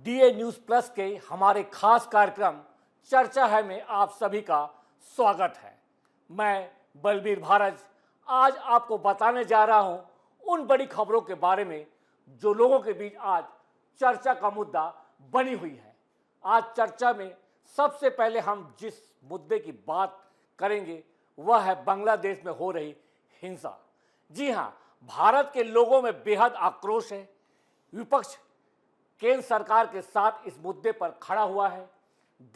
DA news plus के हमारे खास कार्यक्रम चर्चा है में आप सभी का स्वागत है। मैं बलबीर भारज आज आपको बताने जा रहा हूं उन बड़ी खबरों के बारे में जो लोगों के बीच आज चर्चा का मुद्दा बनी हुई है। आज चर्चा में सबसे पहले हम जिस मुद्दे की बात करेंगे वह है बांग्लादेश में हो रही हिंसा। जी हां, भारत के लोगों में बेहद आक्रोश है। विपक्ष केंद्र सरकार के साथ इस मुद्दे पर खड़ा हुआ है।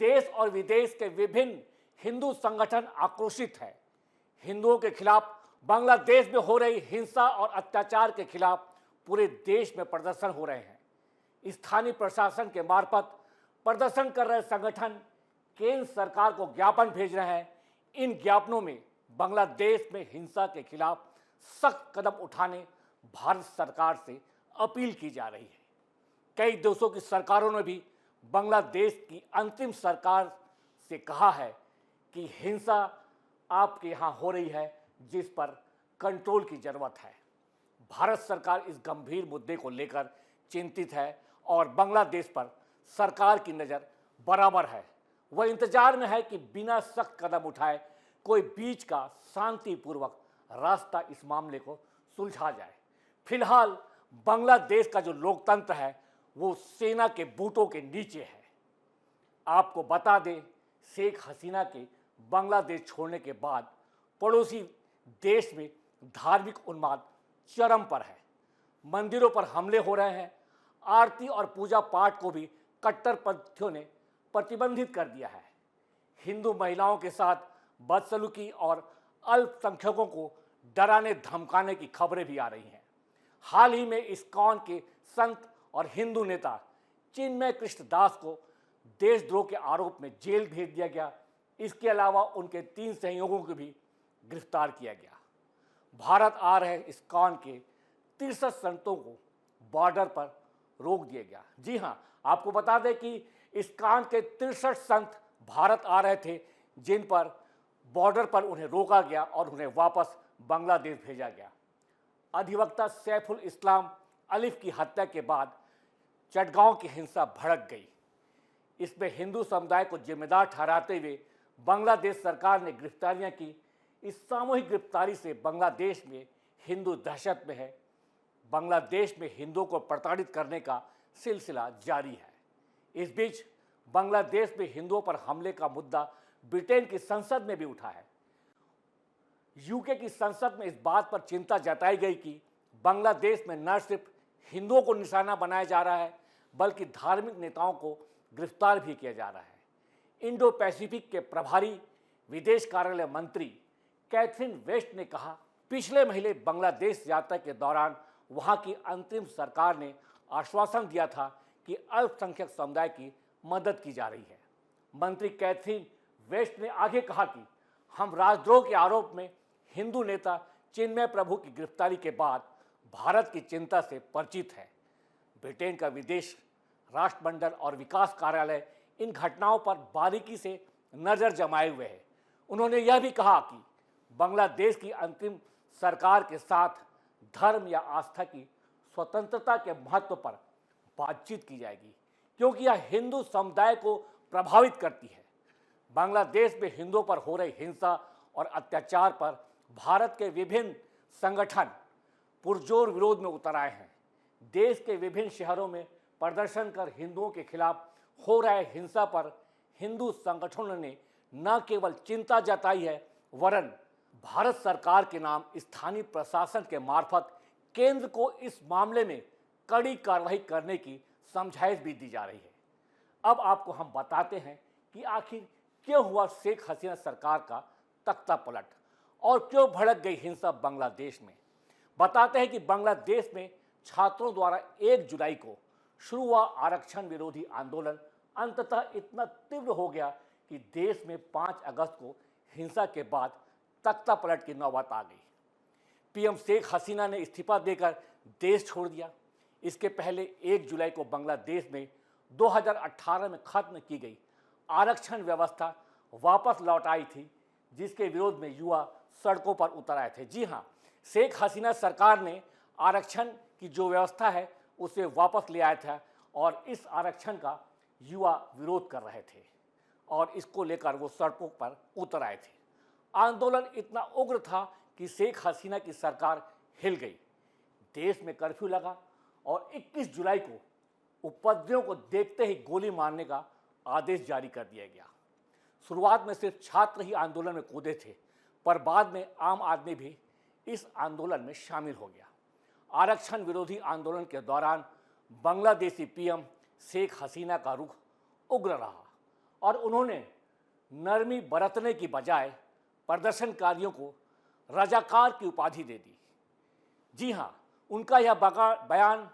देश और विदेश के विभिन्न हिंदू संगठन आक्रोशित है। हिंदुओं के खिलाफ बांग्लादेश में हो रही हिंसा और अत्याचार के खिलाफ पूरे देश में प्रदर्शन हो रहे हैं। स्थानीय प्रशासन के मार्फत प्रदर्शन कर रहे संगठन केंद्र सरकार को ज्ञापन भेज रहे हैं। इन ज्ञापनों में बांग्लादेश में हिंसा के खिलाफ सख्त कदम उठाने भारत सरकार से अपील की जा रही है। कई देशों की सरकारों ने भी बांग्लादेश की अंतरिम सरकार से कहा है कि हिंसा आपके यहाँ हो रही है जिस पर कंट्रोल की जरूरत है। भारत सरकार इस गंभीर मुद्दे को लेकर चिंतित है और बांग्लादेश पर सरकार की नज़र बराबर है। वह इंतजार में है कि बिना सख्त कदम उठाए कोई बीच का शांतिपूर्वक रास्ता इस मामले को सुलझा जाए। फिलहाल बांग्लादेश का जो लोकतंत्र है वो सेना के बूटों के नीचे है। आपको बता दें, शेख हसीना के बांग्लादेश छोड़ने के बाद पड़ोसी देश में धार्मिक उन्माद चरम पर है। मंदिरों पर हमले हो रहे हैं। आरती और पूजा पाठ को भी कट्टरपंथियों ने प्रतिबंधित कर दिया है। हिंदू महिलाओं के साथ बदसलूकी और अल्पसंख्यकों को डराने धमकाने की खबरें भी आ रही हैं। हाल ही में इस्कॉन के संत और हिंदू नेता चिन्मय कृष्ण दास को देशद्रोह के आरोप में जेल भेज दिया गया। इसके अलावा उनके 3 सहयोगियों को भी गिरफ्तार किया गया। भारत आ रहे इस्कॉन के 63 संतों को बॉर्डर पर रोक दिया गया। जी हां, आपको बता दें कि इस्कॉन के 63 संत भारत आ रहे थे जिन पर बॉर्डर पर उन्हें रोका गया और उन्हें वापस बांग्लादेश भेजा गया। अधिवक्ता सैफुल इस्लाम अलिफ की हत्या के बाद चटगांव की हिंसा भड़क गई। इसमें हिंदू समुदाय को जिम्मेदार ठहराते हुए बांग्लादेश सरकार ने गिरफ्तारियां की। इस सामूहिक गिरफ्तारी से बांग्लादेश में हिंदू दहशत में है। बांग्लादेश में हिंदुओं को प्रताड़ित करने का सिलसिला जारी है। इस बीच बांग्लादेश में हिंदुओं पर हमले का मुद्दा ब्रिटेन की संसद में भी उठा है। यूके की संसद में इस बात पर चिंता जताई गई कि बांग्लादेश में न सिर्फ हिंदुओं को निशाना बनाया जा रहा है बल्कि धार्मिक नेताओं को गिरफ्तार भी किया जा रहा है। इंडो पैसिफिक के प्रभारी विदेश कार्यालय मंत्री कैथरीन वेस्ट ने कहा, पिछले महीने बांग्लादेश यात्रा के दौरान वहां की अंतरिम सरकार ने आश्वासन दिया था कि अल्पसंख्यक समुदाय की मदद की जा रही है। मंत्री कैथरीन वेस्ट ने आगे कहा कि हम राजद्रोह के आरोप में हिंदू नेता चिन्मय प्रभु की गिरफ्तारी के बाद भारत की चिंता से परिचित है। ब्रिटेन का विदेश राष्ट्रमंडल और विकास कार्यालय इन घटनाओं पर बारीकी से नज़र जमाए हुए है। उन्होंने यह भी कहा कि बांग्लादेश की अंतिम सरकार के साथ धर्म या आस्था की स्वतंत्रता के महत्व पर बातचीत की जाएगी क्योंकि यह हिंदू समुदाय को प्रभावित करती है। बांग्लादेश में हिंदुओं पर हो रही हिंसा और अत्याचार पर भारत के विभिन्न संगठन पुरजोर विरोध में उतर आए हैं। देश के विभिन्न शहरों में प्रदर्शन कर हिंदुओं के खिलाफ हो रहे हिंसा पर हिंदू संगठनों ने न केवल चिंता जताई है वरन भारत सरकार के नाम स्थानीय प्रशासन के मार्फत केंद्र को इस मामले में कड़ी कार्रवाई करने की समझाइश भी दी जा रही है। अब आपको हम बताते हैं कि आखिर क्यों हुआ शेख हसीना सरकार का तख्ता पलट और क्यों भड़क गई हिंसा बांग्लादेश में। बताते हैं कि बांग्लादेश में छात्रों द्वारा 1 जुलाई को शुरू हुआ आरक्षण विरोधी आंदोलन अंततः इतना तीव्र हो गया कि देश में 5 अगस्त को हिंसा के बाद तख्ता पलट की नौबत आ गई। पीएम शेख हसीना ने इस्तीफा देकर देश छोड़ दिया। इसके पहले 1 जुलाई को बांग्लादेश में 2018 में खत्म की गई आरक्षण व्यवस्था वापस लौट आई थी जिसके विरोध में युवा सड़कों पर उतर आए थे। जी हाँ, शेख हसीना सरकार ने आरक्षण की जो व्यवस्था है उसे वापस ले आया था और इस आरक्षण का युवा विरोध कर रहे थे और इसको लेकर वो सड़कों पर उतर आए थे। आंदोलन इतना उग्र था कि शेख हसीना की सरकार हिल गई। देश में कर्फ्यू लगा और 21 जुलाई को उपद्रवियों को देखते ही गोली मारने का आदेश जारी कर दिया गया। शुरुआत में सिर्फ छात्र ही आंदोलन में कूदे थे, पर बाद में आम आदमी भी इस आंदोलन में शामिल हो गया। आरक्षण विरोधी आंदोलन के दौरान बांग्लादेशी पीएम शेख हसीना का रुख उग्र रहा और उन्होंने नरमी बरतने की बजाय प्रदर्शनकारियों को रजाकार की उपाधि दे दी। जी हाँ, उनका यह बयान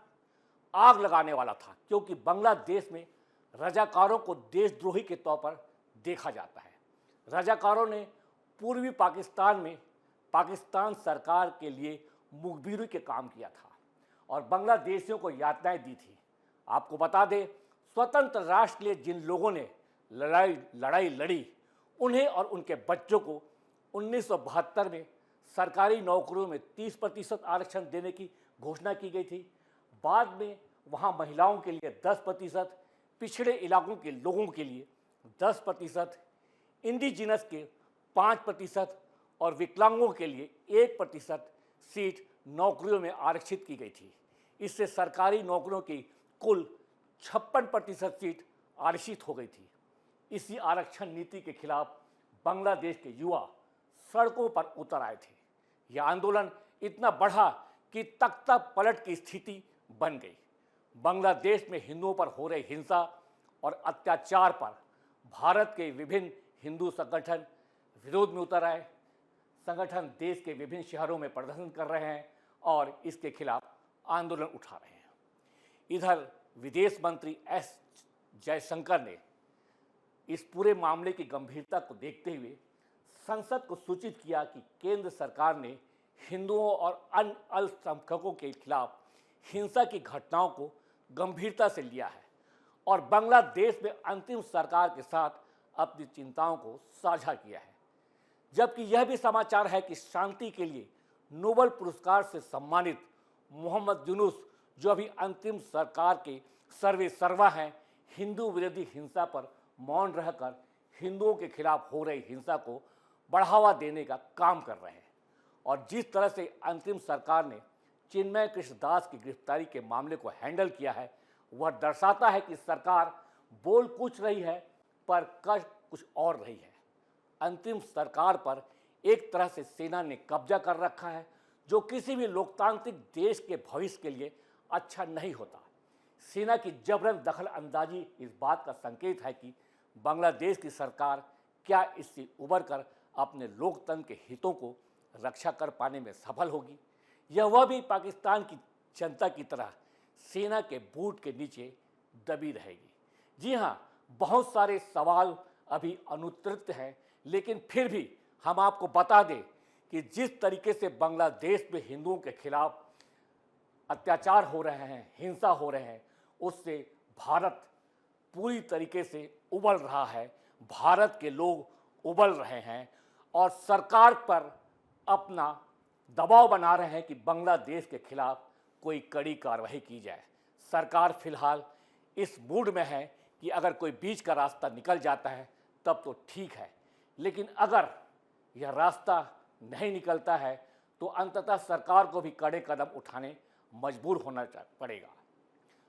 आग लगाने वाला था, क्योंकि बांग्लादेश में रजाकारों को देशद्रोही के तौर पर देखा जाता है। रजाकारों ने पूर्वी पाकिस्तान में पाकिस्तान सरकार के लिए मुखबिरी के काम किया था और बांग्लादेशियों को यातनाएं दी थी। आपको बता दें, स्वतंत्र राष्ट्र के लिए जिन लोगों ने लड़ाई लड़ी, उन्हें और उनके बच्चों को 1972 में सरकारी नौकरियों में 30% आरक्षण देने की घोषणा की गई थी। बाद में वहां महिलाओं के लिए 10%, पिछड़े इलाकों के लोगों के लिए 10%, इंडिजिनस के 5% और विकलांगों के लिए 1% सीट नौकरियों में आरक्षित की गई थी। इससे सरकारी नौकरियों की कुल 56% सीट आरक्षित हो गई थी। इसी आरक्षण नीति के खिलाफ बांग्लादेश के युवा सड़कों पर उतर आए थे। यह आंदोलन इतना बढ़ा कि तख्ता पलट की स्थिति बन गई। बांग्लादेश में हिंदुओं पर हो रही हिंसा और अत्याचार पर भारत के विभिन्न हिंदू संगठन विरोध में उतर आए। संगठन देश के विभिन्न शहरों में प्रदर्शन कर रहे हैं और इसके खिलाफ आंदोलन उठा रहे हैं। इधर विदेश मंत्री एस जयशंकर ने इस पूरे मामले की गंभीरता को देखते हुए संसद को सूचित किया कि केंद्र सरकार ने हिंदुओं और अन्य अल्पसंख्यकों के खिलाफ हिंसा की घटनाओं को गंभीरता से लिया है और बांग्लादेश में अंतरिम सरकार के साथ अपनी चिंताओं को साझा किया है। जबकि यह भी समाचार है कि शांति के लिए नोबेल पुरस्कार से सम्मानित मोहम्मद यूनुस, जो अभी अंतरिम सरकार के सर्वे सर्वा हैं, हिंदू विरोधी हिंसा पर मौन रहकर हिंदुओं के खिलाफ हो रही हिंसा को बढ़ावा देने का काम कर रहे हैं। और जिस तरह से अंतरिम सरकार ने चिन्मय कृष्ण दास की गिरफ्तारी के मामले को हैंडल किया है, वह दर्शाता है कि सरकार बोल कुछ रही है पर कर कुछ और रही है। अंतरिम सरकार पर एक तरह से सेना ने कब्जा कर रखा है, जो किसी भी लोकतांत्रिक देश के भविष्य के लिए अच्छा नहीं होता। सेना की जबरन दखल अंदाजी इस बात का संकेत है कि बांग्लादेश की सरकार क्या इससे उबर कर अपने लोकतंत्र के हितों को रक्षा कर पाने में सफल होगी, यह वह भी पाकिस्तान की जनता की तरह सेना के बूट के नीचे दबी रहेगी। जी हाँ, बहुत सारे सवाल अभी अनुत्तरित हैं, लेकिन फिर भी हम आपको बता दें कि जिस तरीके से बांग्लादेश में हिंदुओं के खिलाफ अत्याचार हो रहे हैं, हिंसा हो रहे हैं, उससे भारत पूरी तरीके से उबल रहा है। भारत के लोग उबल रहे हैं और सरकार पर अपना दबाव बना रहे हैं कि बांग्लादेश के खिलाफ कोई कड़ी कार्रवाई की जाए। सरकार फिलहाल इस मूड में है कि अगर कोई बीच का रास्ता निकल जाता है तब तो ठीक है, लेकिन अगर यह रास्ता नहीं निकलता है तो अंततः सरकार को भी कड़े कदम उठाने मजबूर होना पड़ेगा।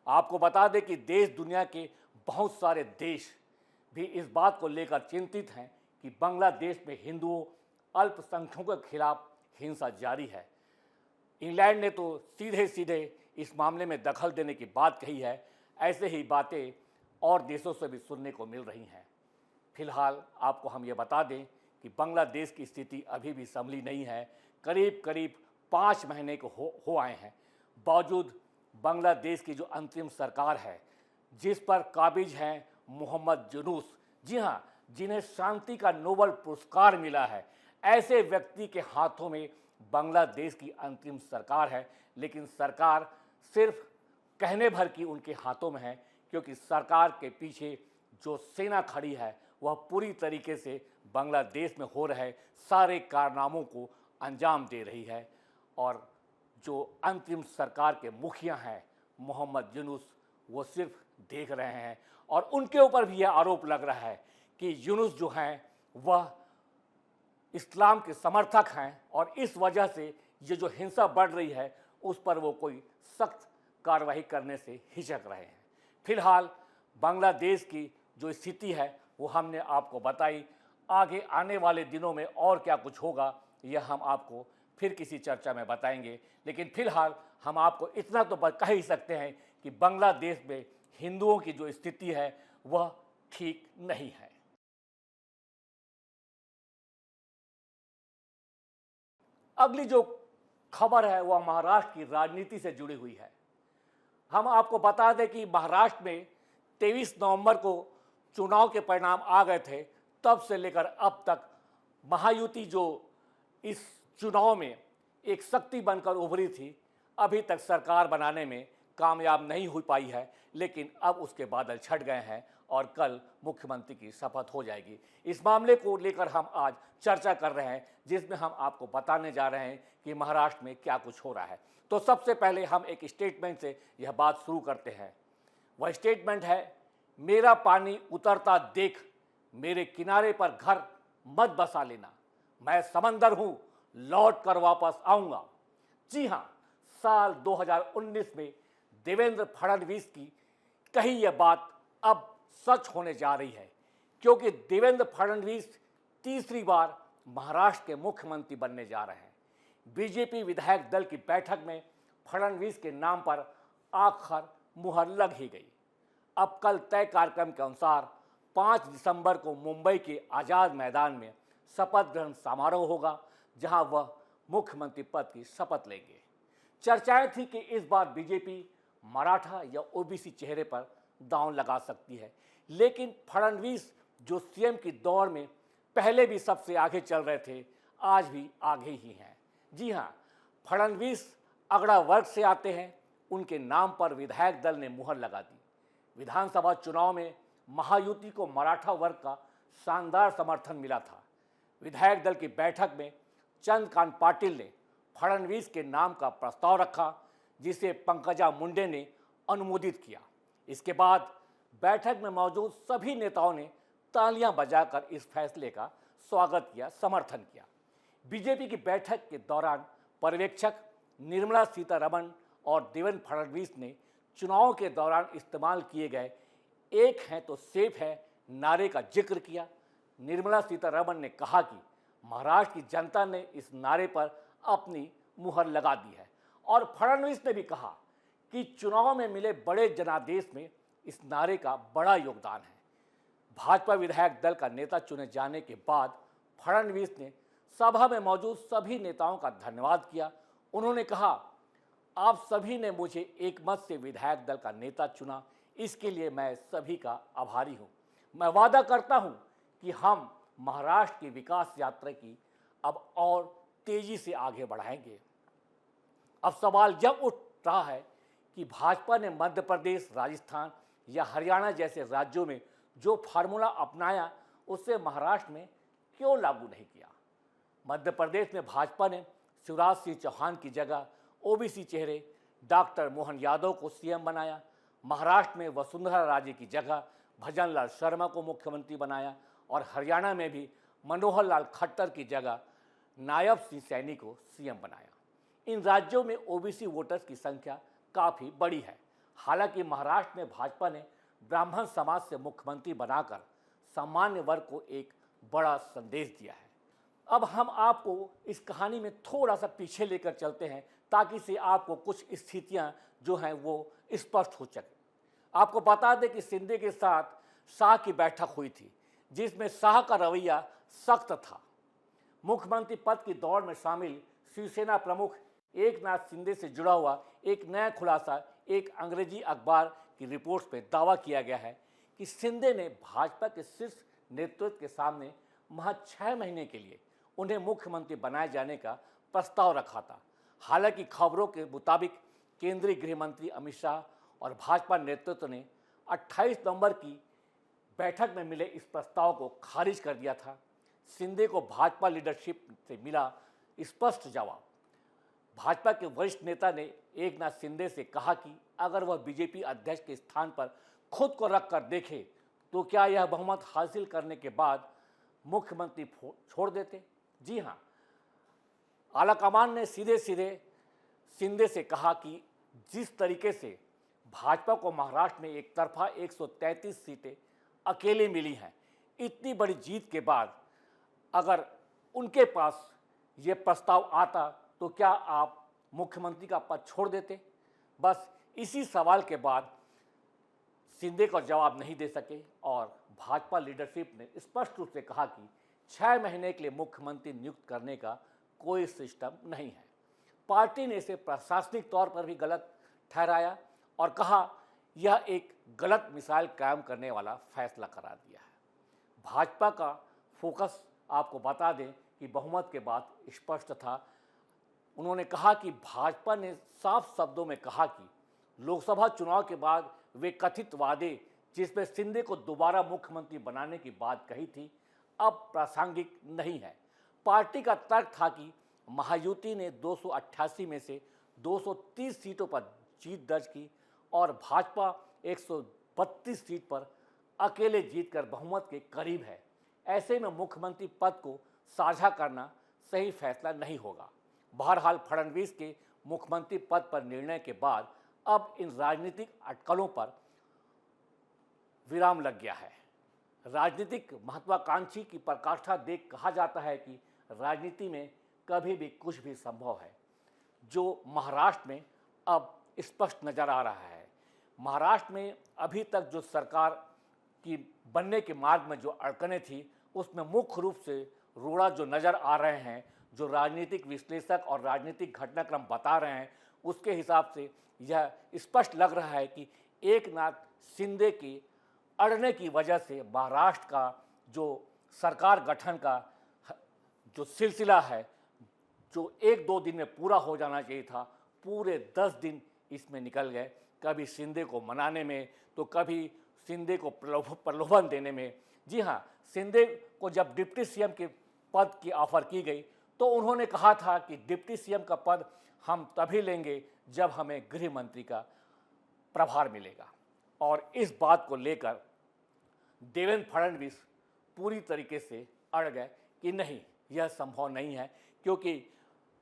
आपको बता दें कि देश दुनिया के बहुत सारे देश भी इस बात को लेकर चिंतित हैं कि बांग्लादेश में हिंदुओं अल्पसंख्यकों के खिलाफ हिंसा जारी है। इंग्लैंड ने तो सीधे सीधे इस मामले में दखल देने की बात कही है। ऐसे ही बातें और देशों से भी सुनने को मिल रही हैं। फिलहाल आपको हम ये बता दें कि बांग्लादेश की स्थिति अभी भी संभली नहीं है। करीब करीब 5 महीने को हो आए हैं। बावजूद बांग्लादेश की जो अंतरिम सरकार है, जिस पर काबिज हैं मोहम्मद यूनुस, जी हाँ, जिन्हें शांति का नोबेल पुरस्कार मिला है, ऐसे व्यक्ति के हाथों में बांग्लादेश की अंतरिम सरकार है। लेकिन सरकार सिर्फ कहने भर की उनके हाथों में है, क्योंकि सरकार के पीछे जो सेना खड़ी है वह पूरी तरीके से बांग्लादेश में हो रहे सारे कारनामों को अंजाम दे रही है। और जो अंतरिम सरकार के मुखिया हैं मोहम्मद यूनुस, वो सिर्फ देख रहे हैं और उनके ऊपर भी यह आरोप लग रहा है कि यूनुस जो हैं वह इस्लाम के समर्थक हैं और इस वजह से ये जो हिंसा बढ़ रही है उस पर वो कोई सख्त कार्रवाई करने से हिचक रहे हैं। फिलहाल बांग्लादेश की जो स्थिति है वो हमने आपको बताई। आगे आने वाले दिनों में और क्या कुछ होगा यह हम आपको फिर किसी चर्चा में बताएंगे, लेकिन फिलहाल हम आपको इतना तो कह ही सकते हैं कि बांग्लादेश में हिंदुओं की जो स्थिति है वह ठीक नहीं है। अगली जो खबर है वह महाराष्ट्र की राजनीति से जुड़ी हुई है। हम आपको बता दें कि महाराष्ट्र में 23 नवंबर को चुनाव के परिणाम आ गए थे। तब से लेकर अब तक महायुति जो इस चुनाव में एक शक्ति बनकर उभरी थी, अभी तक सरकार बनाने में कामयाब नहीं हो पाई है, लेकिन अब उसके बादल छट गए हैं और कल मुख्यमंत्री की शपथ हो जाएगी। इस मामले को लेकर हम आज चर्चा कर रहे हैं, जिसमें हम आपको बताने जा रहे हैं कि महाराष्ट्र में क्या कुछ हो रहा है। तो सबसे पहले हम एक स्टेटमेंट से यह बात शुरू करते हैं। वह स्टेटमेंट है, मेरा पानी उतरता देख मेरे किनारे पर घर मत बसा लेना, मैं समंदर हूँ, लौट कर वापस आऊँगा। जी हाँ, साल 2019 में देवेंद्र फडणवीस की कही यह बात अब सच होने जा रही है, क्योंकि देवेंद्र फडणवीस तीसरी बार महाराष्ट्र के मुख्यमंत्री बनने जा रहे हैं। बीजेपी विधायक दल की बैठक में फडणवीस के नाम पर आखिर मुहर लग ही गई। अब कल तय कार्यक्रम के अनुसार 5 दिसंबर को मुंबई के आज़ाद मैदान में शपथ ग्रहण समारोह होगा, जहां वह मुख्यमंत्री पद की शपथ लेंगे। चर्चाएं थी कि इस बार बीजेपी मराठा या ओबीसी चेहरे पर दांव लगा सकती है, लेकिन फडणवीस जो सीएम की दौड़ में पहले भी सबसे आगे चल रहे थे, आज भी आगे ही हैं। जी हाँ, फडणवीस अगड़ा वर्ग से आते हैं, उनके नाम पर विधायक दल ने मुहर लगा दी। विधानसभा चुनाव में महायुति को मराठा वर्ग का शानदार समर्थन मिला था। विधायक दल की बैठक में चंद्रकांत पाटिल ने फडणवीस के नाम का प्रस्ताव रखा, जिसे पंकजा मुंडे ने अनुमोदित किया। इसके बाद बैठक में मौजूद सभी नेताओं ने तालियां बजाकर इस फैसले का स्वागत किया, समर्थन किया। बीजेपी की बैठक के दौरान पर्यवेक्षक निर्मला सीतारमण और देवेंद्र फडणवीस ने चुनाव के दौरान इस्तेमाल किए गए "एक है तो सेफ है" नारे का जिक्र किया। निर्मला सीतारमण ने कहा कि महाराष्ट्र की जनता ने इस नारे पर अपनी मुहर लगा दी है, और फडणवीस ने भी कहा कि चुनाव में मिले बड़े जनादेश में इस नारे का बड़ा योगदान है। भाजपा विधायक दल का नेता चुने जाने के बाद फडणवीस ने सभा में मौजूद सभी नेताओं का धन्यवाद किया। उन्होंने कहा, आप सभी ने मुझे एक मत से विधायक दल का नेता चुना, इसके लिए मैं सभी का आभारी हूँ। मैं वादा करता हूँ कि हम महाराष्ट्र की विकास यात्रा की अब और तेजी से आगे बढ़ाएंगे। अब सवाल यह उठ रहा है कि भाजपा ने मध्य प्रदेश, राजस्थान या हरियाणा जैसे राज्यों में जो फार्मूला अपनाया उसे महाराष्ट्र में क्यों लागू नहीं किया। मध्य प्रदेश में भाजपा ने शिवराज सिंह चौहान की जगह ओबीसी चेहरे डॉक्टर मोहन यादव को सीएम बनाया। महाराष्ट्र में वसुंधरा राजे की जगह भजन लाल शर्मा को मुख्यमंत्री बनाया और हरियाणा में भी मनोहर लाल खट्टर की जगह नायब सिंह सैनी को सीएम बनाया। इन राज्यों में ओबीसी वोटर्स की संख्या काफ़ी बड़ी है। हालांकि महाराष्ट्र में भाजपा ने ब्राह्मण समाज से मुख्यमंत्री बनाकर सामान्य वर्ग को एक बड़ा संदेश दिया है। अब हम आपको इस कहानी में थोड़ा सा पीछे लेकर चलते हैं, ताकि से आपको कुछ स्थितियां जो हैं वो स्पष्ट हो सके। आपको बता दें कि शिंदे के साथ शाह की बैठक हुई थी, जिसमें शाह का रवैया सख्त था। मुख्यमंत्री पद की दौड़ में शामिल शिवसेना प्रमुख एकनाथ शिंदे से जुड़ा हुआ एक नया खुलासा एक अंग्रेजी अखबार की रिपोर्ट में दावा किया गया है कि शिंदे ने भाजपा के शीर्ष नेतृत्व के सामने महज 6 महीने के लिए उन्हें मुख्यमंत्री बनाए जाने का प्रस्ताव रखा था। हालांकि खबरों के मुताबिक केंद्रीय गृह मंत्री अमित शाह और भाजपा नेतृत्व ने 28 नवंबर की बैठक में मिले इस प्रस्ताव को खारिज कर दिया था। शिंदे को भाजपा लीडरशिप से मिला स्पष्ट जवाब। भाजपा के वरिष्ठ नेता ने एकनाथ शिंदे से कहा कि अगर वह बीजेपी अध्यक्ष के स्थान पर खुद को रख कर देखे तो क्या यह बहुमत हासिल करने के बाद मुख्यमंत्री छोड़ देते? जी हाँ, आलाकमान ने सीधे सीधे शिंदे से कहा कि जिस तरीके से भाजपा को महाराष्ट्र में एक तरफा 133 सीटें अकेले मिली हैं, इतनी बड़ी जीत के बाद अगर उनके पास ये प्रस्ताव आता तो क्या आप मुख्यमंत्री का पद छोड़ देते? बस इसी सवाल के बाद शिंदे को जवाब नहीं दे सके और भाजपा लीडरशिप ने स्पष्ट रूप से कहा कि 6 महीने के लिए मुख्यमंत्री नियुक्त करने का कोई सिस्टम नहीं है। पार्टी ने इसे प्रशासनिक तौर पर भी गलत ठहराया और कहा यह एक गलत मिसाल कायम करने वाला फैसला करार दिया है। भाजपा का फोकस आपको बता दें कि बहुमत के बाद स्पष्ट था। उन्होंने कहा कि भाजपा ने साफ शब्दों में कहा कि लोकसभा चुनाव के बाद वे कथित वादे जिसमें शिंदे को दोबारा मुख्यमंत्री बनाने की बात कही थी, अब प्रासंगिक नहीं है। पार्टी का तर्क था कि महायुति ने 288 में से 230 सीटों पर जीत दर्ज की और भाजपा 132 सीट पर अकेले जीतकर बहुमत के करीब है। ऐसे में मुख्यमंत्री पद को साझा करना सही फैसला नहीं होगा। बहरहाल फडणवीस के मुख्यमंत्री पद पर निर्णय के बाद अब इन राजनीतिक अटकलों पर विराम लग गया है। राजनीतिक महत्वाकांक्षी की पराकाष्ठा देख कहा जाता है कि राजनीति में कभी भी कुछ भी संभव है, जो महाराष्ट्र में अब स्पष्ट नजर आ रहा है। महाराष्ट्र में अभी तक जो सरकार की बनने के मार्ग में जो अड़चनें थी, उसमें मुख्य रूप से रोड़ा जो नज़र आ रहे हैं, जो राजनीतिक विश्लेषक और राजनीतिक घटनाक्रम बता रहे हैं, उसके हिसाब से यह स्पष्ट लग रहा है कि एकनाथ शिंदे की अड़ने की वजह से महाराष्ट्र का जो सरकार गठन का जो सिलसिला है, जो 1-2 दिन में पूरा हो जाना चाहिए था, पूरे 10 दिन इसमें निकल गए। कभी शिंदे को मनाने में, तो कभी शिंदे को प्रलोभन देने में। जी हाँ, शिंदे को जब डिप्टी सीएम के पद की ऑफर की गई तो उन्होंने कहा था कि डिप्टी सीएम का पद हम तभी लेंगे जब हमें गृह मंत्री का प्रभार मिलेगा। और इस बात को लेकर देवेंद्र फडणवीस पूरी तरीके से अड़ गए कि नहीं, यह संभव नहीं है, क्योंकि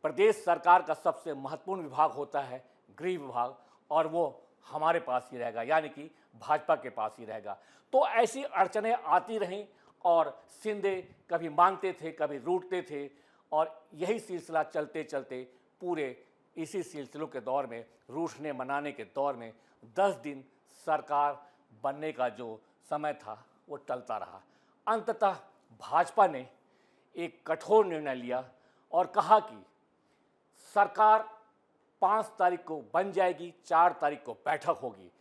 प्रदेश सरकार का सबसे महत्वपूर्ण विभाग होता है गृह विभाग, और वो हमारे पास ही रहेगा, यानी कि भाजपा के पास ही रहेगा। तो ऐसी अड़चनें आती रहीं और शिंदे कभी मानते थे, कभी रूठते थे, और यही सिलसिला चलते चलते पूरे इसी सिलसिलों के दौर में, रूठने मनाने के दौर में 10 दिन सरकार बनने का जो समय था वो टलता रहा। अंततः भाजपा ने एक कठोर निर्णय लिया और कहा कि सरकार 5 तारीख को बन जाएगी, 4 तारीख को बैठक होगी।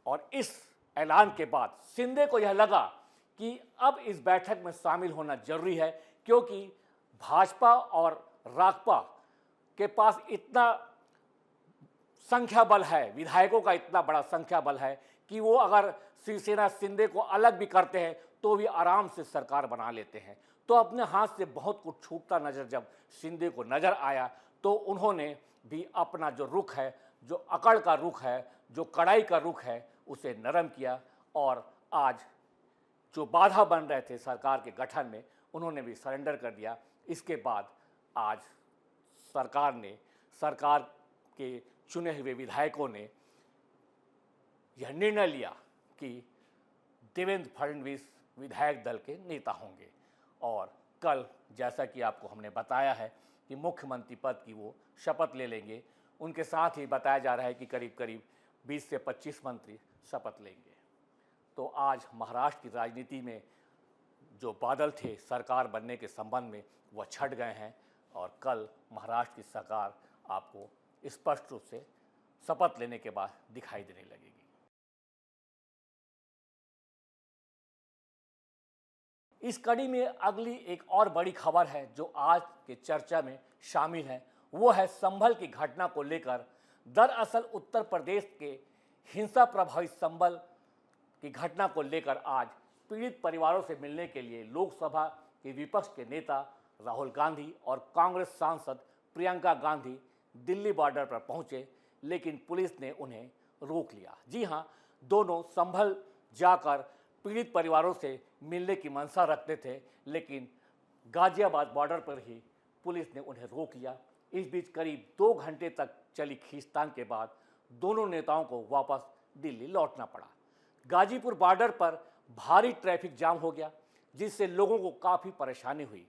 और इस ऐलान के बाद शिंदे को यह लगा कि अब इस बैठक में शामिल होना जरूरी है, क्योंकि भाजपा और रासपा के पास इतना संख्या बल है, विधायकों का इतना बड़ा संख्या बल है कि वो अगर शिवसेना शिंदे को अलग भी करते हैं तो भी आराम से सरकार बना लेते हैं। तो अपने हाथ से बहुत कुछ छूटता नजर जब शिंदे को नजर आया तो उन्होंने भी अपना जो रुख है, जो अकड़ का रुख है, जो कड़ाई का रुख है, उसे नरम किया और आज जो बाधा बन रहे थे सरकार के गठन में, उन्होंने भी सरेंडर कर दिया। इसके बाद आज सरकार के चुने हुए विधायकों ने यह निर्णय लिया कि देवेंद्र फडणवीस विधायक दल के नेता होंगे, और कल जैसा कि आपको हमने बताया है कि मुख्यमंत्री पद की वो शपथ ले लेंगे। उनके साथ ही बताया जा रहा है कि करीब करीब 20 से 25 मंत्री शपथ लेंगे। तो आज महाराष्ट्र की राजनीति में जो बादल थे सरकार बनने के संबंध में, वह छट गए हैं, और कल महाराष्ट्र की सरकार आपको स्पष्ट रूप से शपथ लेने के बाद दिखाई देने लगेगी। इस कड़ी में अगली एक और बड़ी खबर है जो आज के चर्चा में शामिल है, वो है संभल की घटना को लेकर। दरअसल उत्तर प्रदेश के हिंसा प्रभावित संभल की घटना को लेकर आज पीड़ित परिवारों से मिलने के लिए लोकसभा के विपक्ष के नेता राहुल गांधी और कांग्रेस सांसद प्रियंका गांधी दिल्ली बॉर्डर पर पहुंचे, लेकिन पुलिस ने उन्हें रोक लिया। जी हां, दोनों संभल जाकर पीड़ित परिवारों से मिलने की मंशा रखते थे, लेकिन गाजियाबाद बॉर्डर पर ही पुलिस ने उन्हें रोक लिया। इस बीच करीब 2 घंटे तक चली खींचतान के बाद दोनों नेताओं को वापस दिल्ली लौटना पड़ा। गाजीपुर बॉर्डर पर भारी ट्रैफिक जाम हो गया, जिससे लोगों को काफ़ी परेशानी हुई।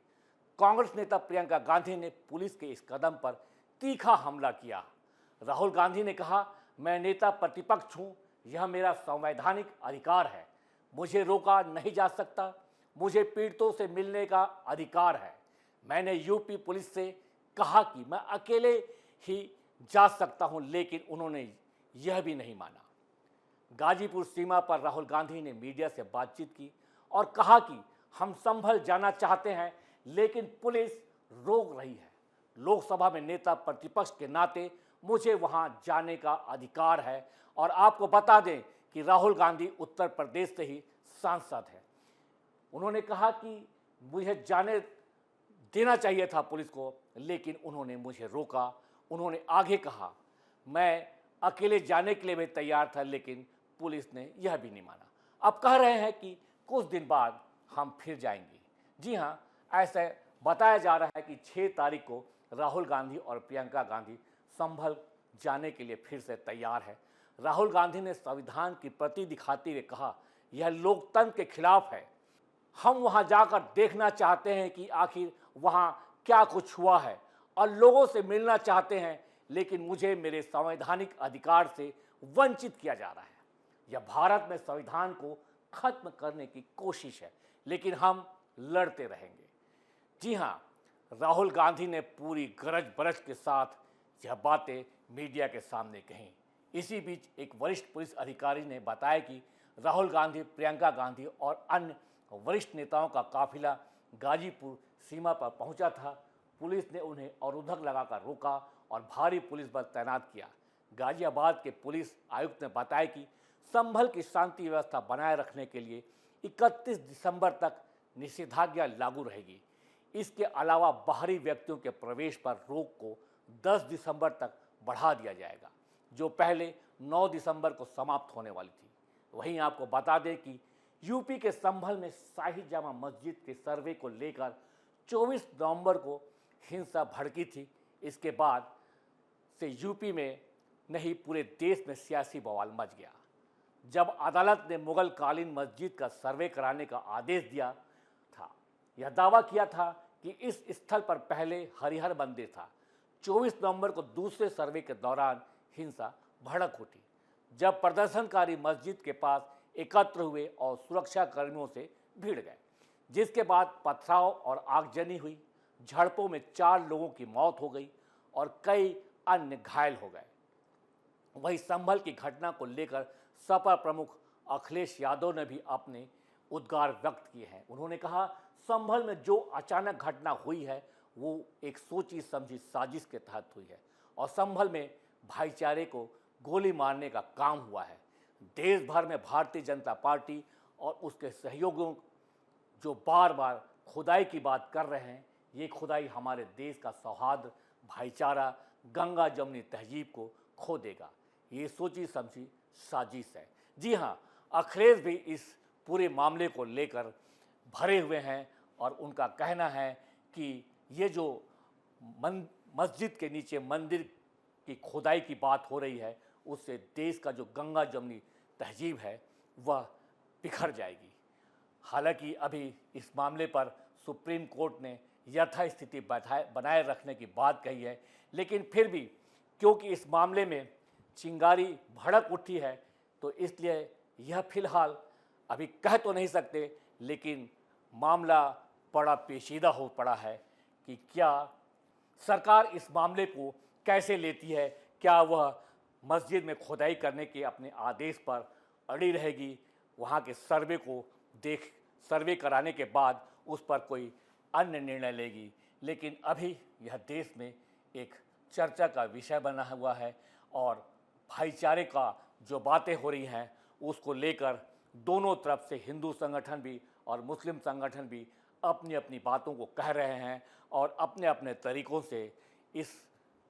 कांग्रेस नेता प्रियंका गांधी ने पुलिस के इस कदम पर तीखा हमला किया। राहुल गांधी ने कहा, मैं नेता प्रतिपक्ष हूं, यह मेरा संवैधानिक अधिकार है, मुझे रोका नहीं जा सकता, मुझे पीड़ितों से मिलने का अधिकार है। मैंने यूपी पुलिस से कहा कि मैं अकेले ही जा सकता हूं, लेकिन उन्होंने यह भी नहीं माना। गाजीपुर सीमा पर राहुल गांधी ने मीडिया से बातचीत की और कहा कि हम संभल जाना चाहते हैं, लेकिन पुलिस रोक रही है। लोकसभा में नेता प्रतिपक्ष के नाते मुझे वहां जाने का अधिकार है और आपको बता दें कि राहुल गांधी उत्तर प्रदेश से ही सांसद है। उन्होंने कहा कि मुझे जाने देना चाहिए था पुलिस को, लेकिन उन्होंने मुझे रोका। उन्होंने आगे कहा, मैं अकेले जाने के लिए भी तैयार था, लेकिन पुलिस ने यह भी नहीं माना। अब कह रहे हैं कि कुछ दिन बाद हम फिर जाएंगे। जी हाँ, ऐसे बताया जा रहा है कि 6 तारीख को राहुल गांधी और प्रियंका गांधी संभल जाने के लिए फिर से तैयार है। राहुल गांधी ने संविधान की प्रति दिखाते हुए कहा, यह लोकतंत्र के खिलाफ है। हम वहां जाकर देखना चाहते हैं कि आखिर वहां क्या कुछ हुआ है और लोगों से मिलना चाहते हैं, लेकिन मुझे मेरे संवैधानिक अधिकार से वंचित किया जा रहा है। यह भारत में संविधान को खत्म करने की कोशिश है, लेकिन हम लड़ते रहेंगे। जी हाँ, राहुल गांधी ने पूरी गरज बरज के साथ यह बातें मीडिया के सामने कहीं। इसी बीच एक वरिष्ठ पुलिस अधिकारी ने बताया कि राहुल गांधी, प्रियंका गांधी और अन्य वरिष्ठ नेताओं का काफिला गाजीपुर सीमा पर पहुंचा था। पुलिस ने उन्हें अवरोधक लगाकर रोका और भारी पुलिस बल तैनात किया। गाजियाबाद के पुलिस आयुक्त ने बताया कि संभल की शांति व्यवस्था बनाए रखने के लिए 31 दिसंबर तक निषेधाज्ञा लागू रहेगी। इसके अलावा बाहरी व्यक्तियों के प्रवेश पर रोक को 10 दिसंबर तक बढ़ा दिया जाएगा, जो पहले 9 दिसंबर को समाप्त होने वाली थी। वहीं आपको बता दें कि यूपी के संभल में शाही जामा मस्जिद के सर्वे को लेकर 24 नवंबर को हिंसा भड़की थी। इसके बाद से यूपी में नहीं, पूरे देश में सियासी बवाल मच गया। जब अदालत ने मुगल कालीन मस्जिद का सर्वे कराने का आदेश दिया था, यह दावा किया था कि इस स्थल पर पहले हरिहर मंदिर था। 24 नवंबर को दूसरे सर्वे के दौरान हिंसा भड़क उठी, जब प्रदर्शनकारी मस्जिद के पास एकत्र हुए और सुरक्षा कर्मियों से भिड़ गए, जिसके बाद पथराव और आगजनी हुई। झड़पों में 4 लोगों की मौत हो गई और कई अन्य घायल हो गए। वहीं संभल की घटना को लेकर सपा प्रमुख अखिलेश यादव ने भी अपने उद्गार व्यक्त किए हैं। उन्होंने कहा, संभल में जो अचानक घटना हुई है वो एक सोची समझी साजिश के तहत हुई है और संभल में भाईचारे को गोली मारने का काम हुआ है। देश भर में भारतीय जनता पार्टी और उसके सहयोगियों जो बार बार खुदाई की बात कर रहे हैं, ये खुदाई हमारे देश का सौहार्द, भाईचारा, गंगा जमुनी तहजीब को खो देगा। ये सोची समझी साजिश है। जी हाँ, अखिलेश भी इस पूरे मामले को लेकर भरे हुए हैं और उनका कहना है कि ये जो मस्जिद के नीचे मंदिर की खुदाई की बात हो रही है, उससे देश का जो गंगा जमुनी तहजीब है वह बिखर जाएगी। हालांकि अभी इस मामले पर सुप्रीम कोर्ट ने यथास्थिति बनाए रखने की बात कही है, लेकिन फिर भी क्योंकि इस मामले में चिंगारी भड़क उठी है, तो इसलिए यह फिलहाल अभी कह तो नहीं सकते, लेकिन मामला बड़ा पेचीदा हो पड़ा है कि क्या सरकार इस मामले को कैसे लेती है। क्या वह मस्जिद में खुदाई करने के अपने आदेश पर अड़ी रहेगी, वहाँ के सर्वे कराने के बाद उस पर कोई अन्य निर्णय लेगी। लेकिन अभी यह देश में एक चर्चा का विषय बना हुआ है और भाईचारे का जो बातें हो रही हैं उसको लेकर दोनों तरफ से हिंदू संगठन भी और मुस्लिम संगठन भी अपनी अपनी बातों को कह रहे हैं और अपने अपने तरीक़ों से इस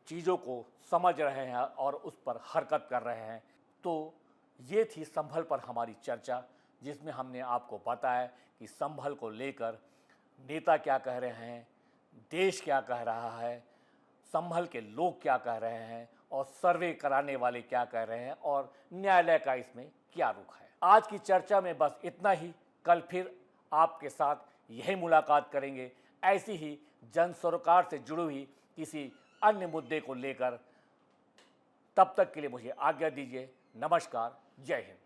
चीज़ों को समझ रहे हैं और उस पर हरकत कर रहे हैं। तो ये थी संभल पर हमारी चर्चा, जिसमें हमने आपको बताया कि संभल को लेकर नेता क्या कह रहे हैं, देश क्या कह रहा है, संभल के लोग क्या कह रहे हैं और सर्वे कराने वाले क्या कह रहे हैं और न्यायालय का इसमें क्या रुख है। आज की चर्चा में बस इतना ही। कल फिर आपके साथ यही मुलाकात करेंगे ऐसी ही जन सरोकार से जुड़ी हुई किसी अन्य मुद्दे को लेकर। तब तक के लिए मुझे आज्ञा दीजिए। नमस्कार। जय हिंद।